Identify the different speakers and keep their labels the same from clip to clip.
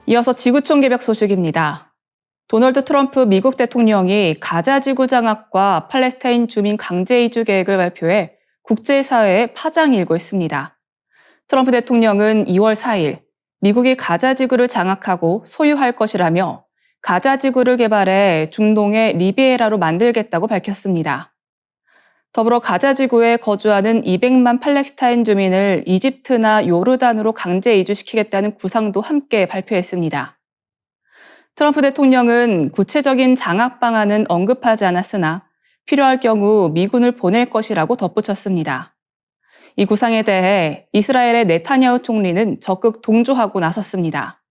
Speaker 1: 이어서 지구촌 개벽 소식입니다. 도널드 트럼프 미국 대통령이 가자 지구 장악과 팔레스타인 주민 강제 이주 계획을 발표해 국제사회에 파장이 일고 있습니다. 트럼프 대통령은 2월 4일 미국이 가자 지구를 장악하고 소유할 것이라며 가자 지구를 개발해 중동의 리비에라로 만들겠다고 밝혔습니다. 더불어 가자 지구에 거주하는 200만 팔레스타인 주민을 이집트나 요르단으로 강제 이주시키겠다는 구상도 함께 발표했습니다. 트럼프 대통령은 구체적인 장악 방안은 언급하지 않았으나 필요할 경우 미군을 보낼 것이라고 덧붙였습니다. 이 구상에 대해 이스라엘의 네타냐후 총리는 적극 동조하고 나섰습니다.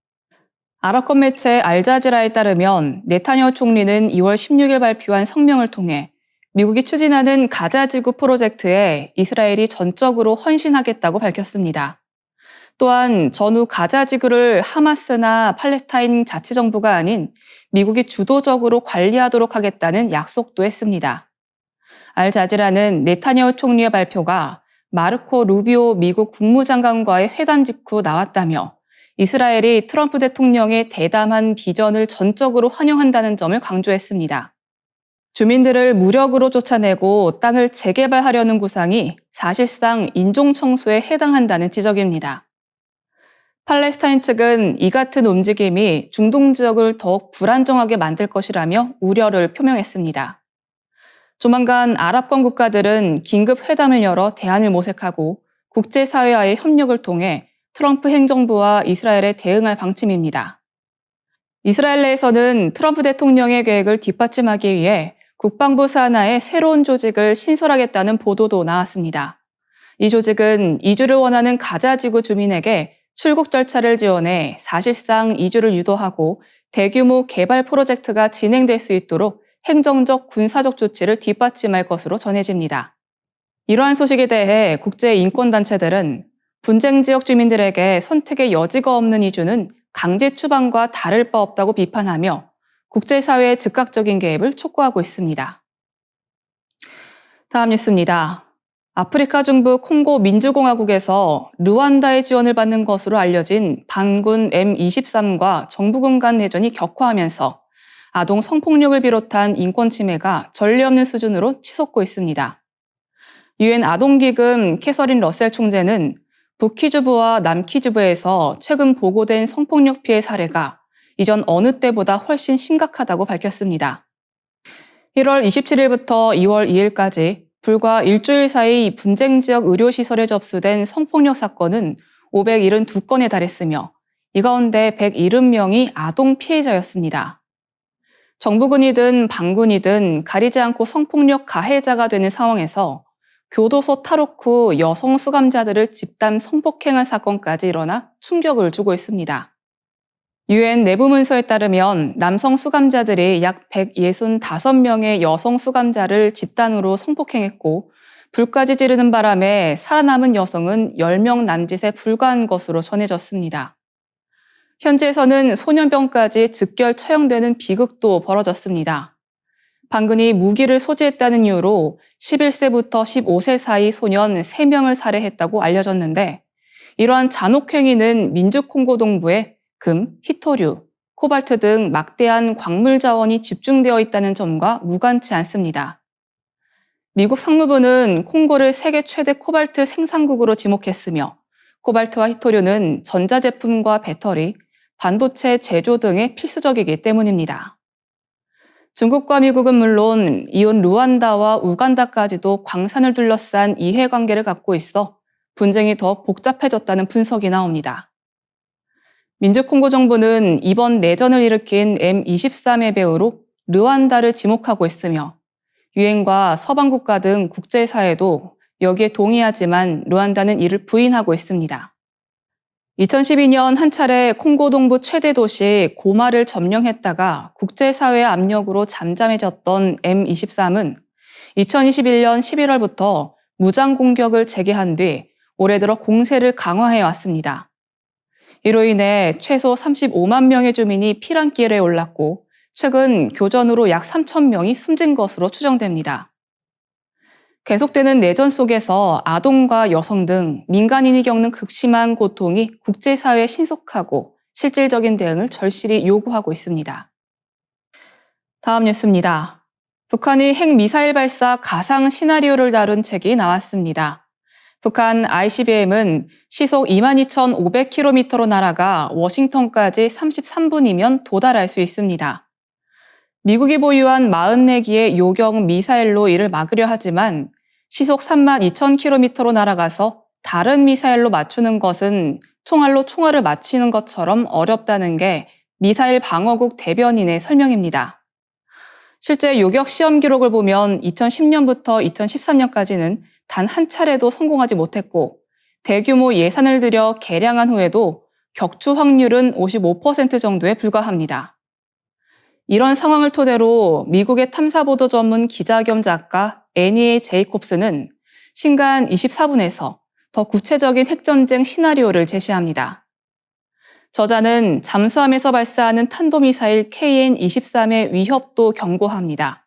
Speaker 1: 아랍권 매체 알자지라에 따르면 네타냐후 총리는 2월 16일 발표한 성명을 통해 미국이 추진하는 가자 지구 프로젝트에 이스라엘이 전적으로 헌신하겠다고 밝혔습니다. 또한 전후 가자 지구를 하마스나 팔레스타인 자치정부가 아닌 미국이 주도적으로 관리하도록 하겠다는 약속도 했습니다. 알자지라는 네타냐후 총리의 발표가 마르코 루비오 미국 국무장관과의 회담 직후 나왔다며 이스라엘이 트럼프 대통령의 대담한 비전을 전적으로 환영한다는 점을 강조했습니다. 주민들을 무력으로 쫓아내고 땅을 재개발하려는 구상이 사실상 인종청소에 해당한다는 지적입니다. 팔레스타인 측은 이 같은 움직임이 중동 지역을 더욱 불안정하게 만들 것이라며 우려를 표명했습니다. 조만간 아랍권 국가들은 긴급 회담을 열어 대안을 모색하고 국제사회와의 협력을 통해 트럼프 행정부와 이스라엘에 대응할 방침입니다. 이스라엘 내에서는 트럼프 대통령의 계획을 뒷받침하기 위해 국방부 산하에 새로운 조직을 신설하겠다는 보도도 나왔습니다. 이 조직은 이주를 원하는 가자 지구 주민에게 출국 절차를 지원해 사실상 이주를 유도하고 대규모 개발 프로젝트가 진행될 수 있도록 행정적, 군사적 조치를 뒷받침할 것으로 전해집니다. 이러한 소식에 대해 국제인권단체들은 분쟁 지역 주민들에게 선택의 여지가 없는 이주는 강제 추방과 다를 바 없다고 비판하며 국제사회의 즉각적인 개입을 촉구하고 있습니다. 다음 뉴스입니다. 아프리카 중부 콩고 민주공화국에서 르완다의 지원을 받는 것으로 알려진 반군 M23과 정부군 간 내전이 격화하면서 아동 성폭력을 비롯한 인권 침해가 전례 없는 수준으로 치솟고 있습니다. 유엔 아동기금 캐서린 러셀 총재는 북키주부와 남키주부에서 최근 보고된 성폭력 피해 사례가 이전 어느 때보다 훨씬 심각하다고 밝혔습니다. 1월 27일부터 2월 2일까지 불과 일주일 사이 분쟁 지역 의료시설에 접수된 성폭력 사건은 572건에 달했으며 이 가운데 170명이 아동 피해자였습니다. 정부군이든 반군이든 가리지 않고 성폭력 가해자가 되는 상황에서 교도소 탈옥 후 여성 수감자들을 집단 성폭행한 사건까지 일어나 충격을 주고 있습니다. 유엔 내부 문서에 따르면 남성 수감자들이 약 165명의 여성 수감자를 집단으로 성폭행했고 불까지 지르는 바람에 살아남은 여성은 10명 남짓에 불과한 것으로 전해졌습니다. 현지에서는 소년병까지 즉결 처형되는 비극도 벌어졌습니다. 반군이 무기를 소지했다는 이유로 11세부터 15세 사이 소년 3명을 살해했다고 알려졌는데 이러한 잔혹행위는 민주콩고 동부에 금, 히토류, 코발트 등 막대한 광물 자원이 집중되어 있다는 점과 무관치 않습니다. 미국 상무부는 콩고를 세계 최대 코발트 생산국으로 지목했으며 코발트와 히토류는 전자제품과 배터리, 반도체 제조 등에 필수적이기 때문입니다. 중국과 미국은 물론 이웃 루안다와 우간다까지도 광산을 둘러싼 이해관계를 갖고 있어 분쟁이 더 복잡해졌다는 분석이 나옵니다. 민주콩고 정부는 이번 내전을 일으킨 M23의 배후로 르완다를 지목하고 있으며 유엔과 서방 국가 등 국제사회도 여기에 동의하지만 르완다는 이를 부인하고 있습니다. 2012년 한 차례 콩고 동부 최대 도시 고마를 점령했다가 국제사회의 압력으로 잠잠해졌던 M23은 2021년 11월부터 무장 공격을 재개한 뒤 올해 들어 공세를 강화해 왔습니다. 이로 인해 최소 35만 명의 주민이 피난길에 올랐고 최근 교전으로 약 3천 명이 숨진 것으로 추정됩니다. 계속되는 내전 속에서 아동과 여성 등 민간인이 겪는 극심한 고통이 국제사회에 신속하고 실질적인 대응을 절실히 요구하고 있습니다. 다음 뉴스입니다. 북한이 핵미사일 발사 가상 시나리오를 다룬 책이 나왔습니다. 북한 ICBM은 시속 22,500km로 날아가 워싱턴까지 33분이면 도달할 수 있습니다. 미국이 보유한 44기의 요격 미사일로 이를 막으려 하지만 시속 32,000km로 날아가서 다른 미사일로 맞추는 것은 총알로 총알을 맞추는 것처럼 어렵다는 게 미사일 방어국 대변인의 설명입니다. 실제 요격 시험 기록을 보면 2010년부터 2013년까지는 단 한 차례도 성공하지 못했고 대규모 예산을 들여 개량한 후에도 격추 확률은 55% 정도에 불과합니다. 이런 상황을 토대로 미국의 탐사보도 전문 기자 겸 작가 애니에 제이콥스는 신간 24분에서 더 구체적인 핵전쟁 시나리오를 제시합니다. 저자는 잠수함에서 발사하는 탄도미사일 KN-23의 위협도 경고합니다.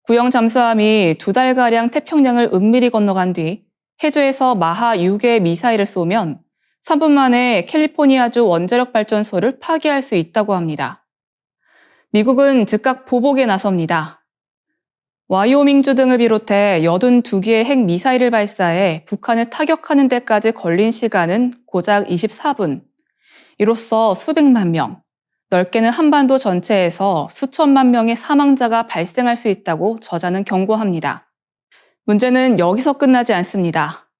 Speaker 1: 구형 잠수함이 2달가량 태평양을 은밀히 건너간 뒤 해저에서 마하 6의 미사일을 쏘면 3분 만에 캘리포니아주 원자력 발전소를 파괴할 수 있다고 합니다. 미국은 즉각 보복에 나섭니다. 와이오밍주 등을 비롯해 82기의 핵미사일을 발사해 북한을 타격하는 데까지 걸린 시간은 고작 24분. 이로써 수백만 명, 넓게는 한반도 전체에서 수천만 명의 사망자가 발생할 수 있다고 저자는 경고합니다. 문제는 여기서 끝나지 않습니다.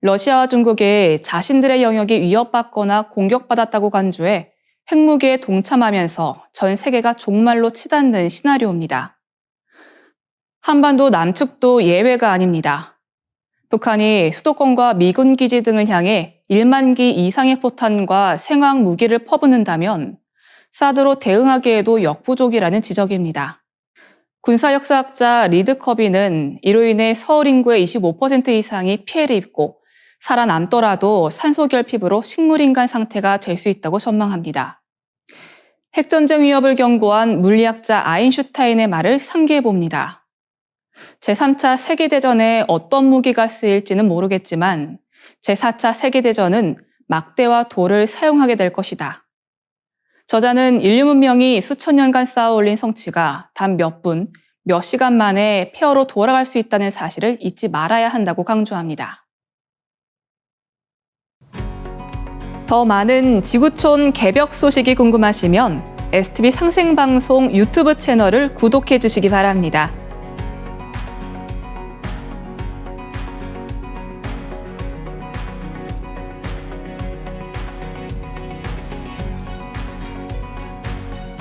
Speaker 1: 러시아와 중국이 자신들의 영역이 위협받거나 공격받았다고 간주해 핵무기에 동참하면서 전 세계가 종말로 치닫는 시나리오입니다. 한반도 남측도 예외가 아닙니다. 북한이 수도권과 미군 기지 등을 향해 1만 기 이상의 포탄과 생화학 무기를 퍼붓는다면 사드로 대응하기에도 역부족이라는 지적입니다. 군사역사학자 리드커비는 이로 인해 서울 인구의 25% 이상이 피해를 입고 살아남더라도 산소결핍으로 식물인간 상태가 될 수 있다고 전망합니다. 핵전쟁 위협을 경고한 물리학자 아인슈타인의 말을 상기해봅니다. 제3차 세계대전에 어떤 무기가 쓰일지는 모르겠지만 제4차 세계대전은 막대와 돌을 사용하게 될 것이다. 저자는 인류 문명이 수천 년간 쌓아 올린 성취가 단 몇 분, 몇 시간 만에 폐허로 돌아갈 수 있다는 사실을 잊지 말아야 한다고 강조합니다. 더 많은 지구촌 개벽 소식이 궁금하시면 STV 상생방송 유튜브 채널을 구독해 주시기 바랍니다.